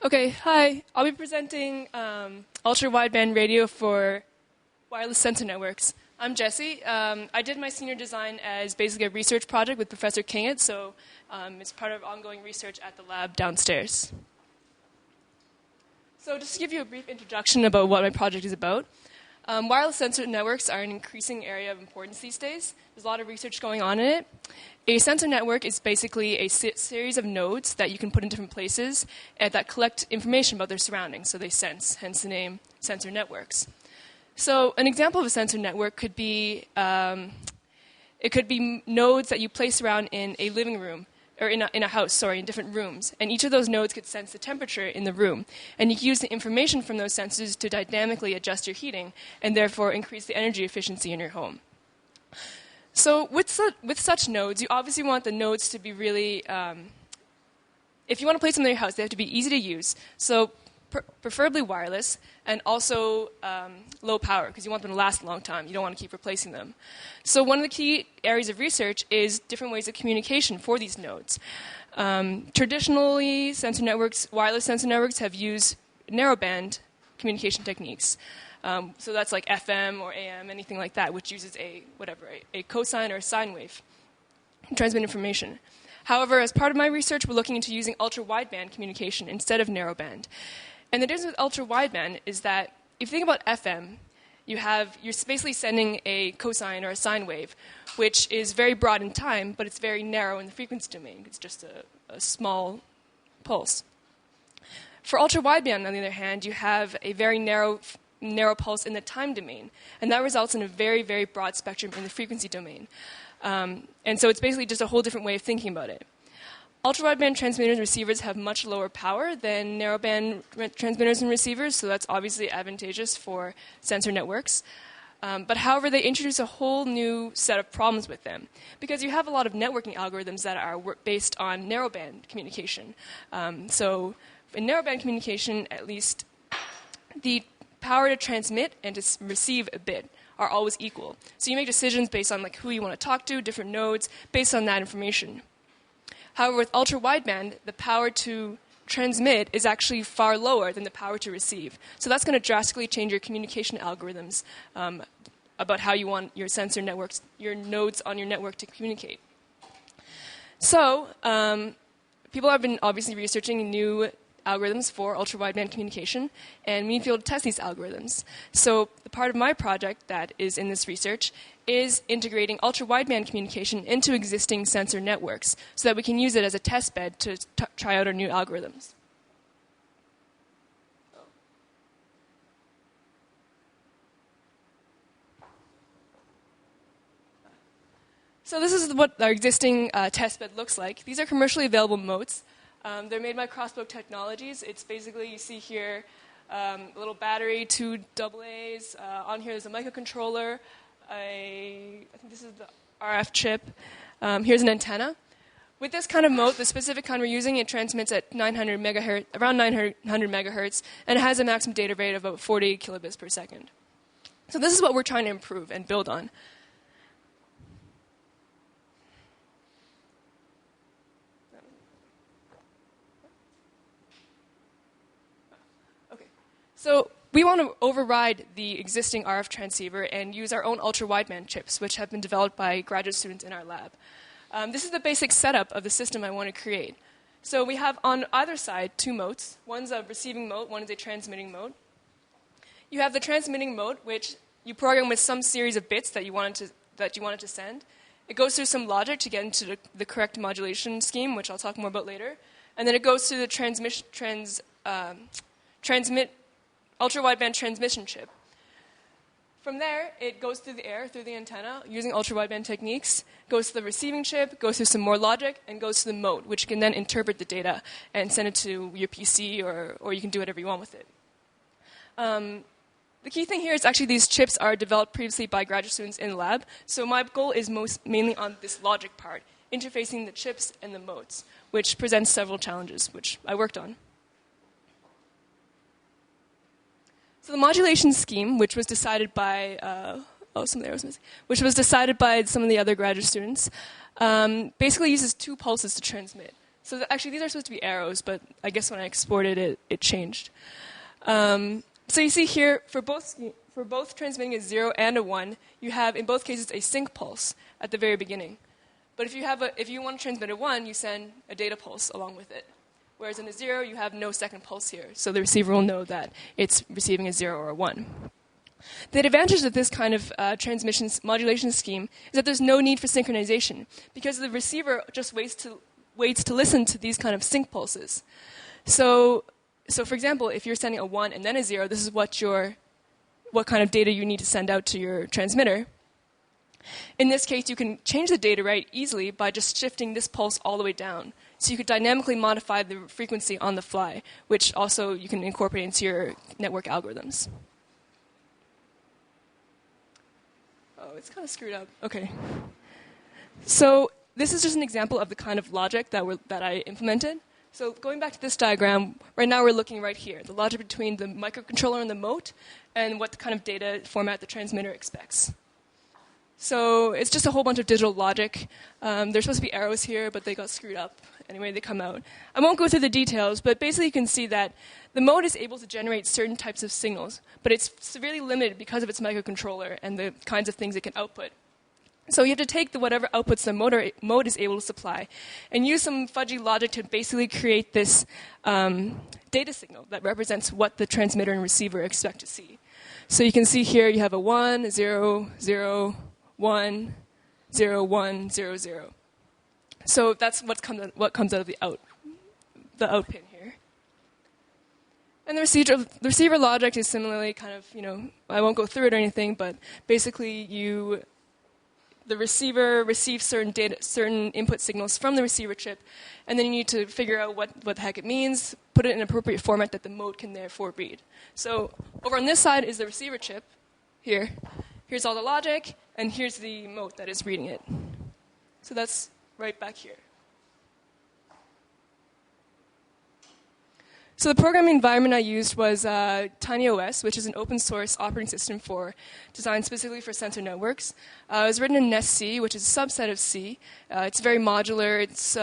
Okay, hi. I'll be presenting ultra-wideband radio for wireless sensor networks. I'm Jesse. I did my senior design as basically a research project with Professor Kingett, so it's part of ongoing research at the lab downstairs. So just to give you a brief introduction about what my project is about. Wireless sensor networks are an increasing area of importance these days. There's a lot of research going on in it. A sensor network is basically a series of nodes that you can put in different places and that collect information about their surroundings, so they sense, hence the name sensor networks. So an example of a sensor network could be, it could be nodes that you place around in a living room, or in a house, in different rooms. And each of those nodes could sense the temperature in the room. And you can use the information from those sensors to dynamically adjust your heating and therefore increase the energy efficiency in your home. So with such nodes, you obviously want the nodes to be really, if you want to place them in your house, they have to be easy to use. So preferably wireless, and also low power, because you want them to last a long time. You don't want to keep replacing them. So one of the key areas of research is different ways of communication for these nodes. Traditionally, wireless sensor networks have used narrowband communication techniques. So that's like FM or AM, anything like that, which uses a cosine or a sine wave to transmit information. However, as part of my research, we're looking into using ultra-wideband communication instead of narrowband. And the difference with ultra-wideband is that if you think about FM, you're basically sending a cosine or a sine wave, which is very broad in time, but it's very narrow in the frequency domain. It's just a small pulse. For ultra-wideband, on the other hand, you have a very narrow pulse in the time domain, and that results in a very, very broad spectrum in the frequency domain. And so it's basically just a whole different way of thinking about it. Ultra-wideband transmitters and receivers have much lower power than narrowband transmitters and receivers, so that's obviously advantageous for sensor networks. But however, they introduce a whole new set of problems with them, because you have a lot of networking algorithms that are based on narrowband communication. So in narrowband communication, at least, the power to transmit and to receive a bit are always equal. So you make decisions based on who you want to talk to, different nodes, based on that information. However, with ultra-wideband, the power to transmit is actually far lower than the power to receive. So that's going to drastically change your communication algorithms about how you want your sensor networks, your nodes on your network to communicate. So people have been obviously researching new algorithms for ultra-wideband communication, and we need to be able to test these algorithms. So the part of my project that is in this research is integrating ultra-wideband communication into existing sensor networks so that we can use it as a test bed to try out our new algorithms. So this is what our existing test bed looks like. These are commercially available modes. They're made by Crossbow Technologies. It's basically, you see here, a little battery, 2 AA's. On here there's a microcontroller. I think this is the RF chip. Here's an antenna. With this kind of mode, the specific kind we're using, it transmits at around 900 megahertz, and it has a maximum data rate of about 40 kilobits per second. So this is what we're trying to improve and build on. So we want to override the existing RF transceiver and use our own ultra-wideband chips, which have been developed by graduate students in our lab. This is the basic setup of the system I want to create. So we have on either side 2 modes. One's a receiving mode, one is a transmitting mode. You have the transmitting mode, which you program with some series of bits that you wanted to send. It goes through some logic to get into the correct modulation scheme, which I'll talk more about later. And then it goes through the ultra-wideband transmission chip. From there, it goes through the air, through the antenna, using ultra-wideband techniques, goes to the receiving chip, goes through some more logic, and goes to the mode, which can then interpret the data and send it to your PC, or you can do whatever you want with it. The key thing here is actually these chips are developed previously by graduate students in the lab, so my goal is mainly on this logic part, interfacing the chips and the modes, which presents several challenges, which I worked on. So the modulation scheme, which was decided by some of the other graduate students, basically uses 2 pulses to transmit. So actually, these are supposed to be arrows, but I guess when I exported it, it changed. So you see here, for both transmitting a 0 and a 1, you have, in both cases, a sync pulse at the very beginning. But if you want to transmit a 1, you send a data pulse along with it. Whereas in a 0, you have no second pulse here. So the receiver will know that it's receiving a 0 or a 1. The advantage of this kind of modulation scheme is that there's no need for synchronization, because the receiver just waits to listen to these kind of sync pulses. So for example, if you're sending a 1 and then a 0, this is what kind of data you need to send out to your transmitter. In this case, you can change the data rate easily by just shifting this pulse all the way down. So you could dynamically modify the frequency on the fly, which also you can incorporate into your network algorithms. Oh, it's kind of screwed up. Okay. So this is just an example of the kind of logic that I implemented. So going back to this diagram, right now we're looking right here, the logic between the microcontroller and the mote, and what kind of data format the transmitter expects. So it's just a whole bunch of digital logic. There's supposed to be arrows here, but they got screwed up. Anyway, they come out. I won't go through the details, but basically you can see that the mote is able to generate certain types of signals, but it's severely limited because of its microcontroller and the kinds of things it can output. So you have to take whatever outputs the mote is able to supply and use some fudgy logic to basically create this data signal that represents what the transmitter and receiver expect to see. So you can see here you have a 1, 0, 0, 1, 0, 1, 0, 0. So that's what comes out of the out pin here. And the receiver logic is similarly kind of, I won't go through it or anything, but basically the receiver receives certain input signals from the receiver chip, and then you need to figure out what the heck it means, put it in an appropriate format that the mote can therefore read. So over on this side is the receiver chip here. Here's all the logic, and here's the mote that is reading it. So that's right back here. So the programming environment I used was TinyOS, which is an open source operating system designed specifically for sensor networks. It was written in NestC, which is a subset of C. It's very modular. It's